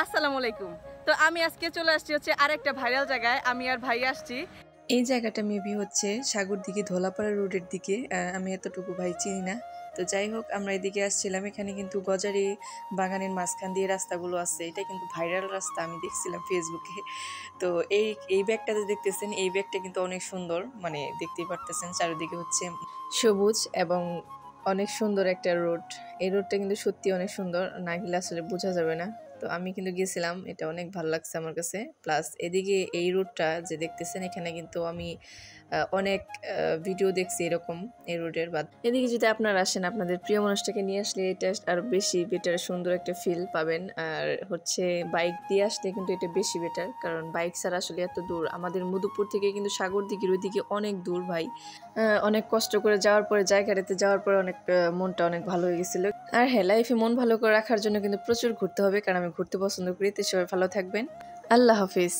আসসালামু আলাইকুম। তো আমি আজকে চলে আসছি হচ্ছে আরেকটা ভাইরাল জায়গায়। আমি আর ভাই আসছি। এই জায়গাটা মেবি হচ্ছে সাগরদিঘি ধোলাপাড়া রোডের দিকে। আমি এতটুকু ভাই চিনি না। তো যাই হোক আমরা এদিকে আসছিলাম। এখানে কিন্তু গজারি বাগানের মাঝখান দিয়ে রাস্তাগুলো আছে। এটা কিন্তু ভাইরাল রাস্তা আমি দেখছিলাম ফেসবুকে। তো এই এই ব্যাগটাতে দেখতেছেন এই ব্যাগটা কিন্তু অনেক সুন্দর। মানে দেখতেই পারতেছেন চারিদিকে হচ্ছে সবুজ এবং অনেক সুন্দর একটা রোড। এই রোডটা কিন্তু সত্যি অনেক সুন্দর। না গেলে আসলে বোঝা যাবে না। তো আমি কিন্তু গেছিলাম। এটা অনেক ভালো লাগছে আমার কাছে। প্লাস এদিকে এই রোডটা যে দেখতেছেন এখানে কিন্তু আমি অনেক ভিডিও দেখছি এরকম এই রোডের। বা এদিকে যদি আপনারা আসেন আপনাদের প্রিয় মানুষটাকে নিয়ে আসলে এটা আরো বেশি বেটার সুন্দর একটা ফিল পাবেন। আর হচ্ছে বাইক দিয়ে আসলে কিন্তু এটা বেশি বেটার, কারণ বাইক ছাড়া আসলে এত দূর আমাদের মধুপুর থেকে কিন্তু সাগরদিঘির ওইদিকে অনেক দূর ভাই। অনেক কষ্ট করে যাওয়ার পরে জায়গাটাতে যাওয়ার পরে অনেক মনটা অনেক ভালো হয়ে গেছিল। আর হ্যাঁ, লাইফে মন ভালো করে রাখার জন্য কিন্তু প্রচুর ঘুরতে হবে, কারণ আমি ঘুরতে পছন্দ করি। তো সবাই ভালো থাকবেন। আল্লাহ হাফিজ।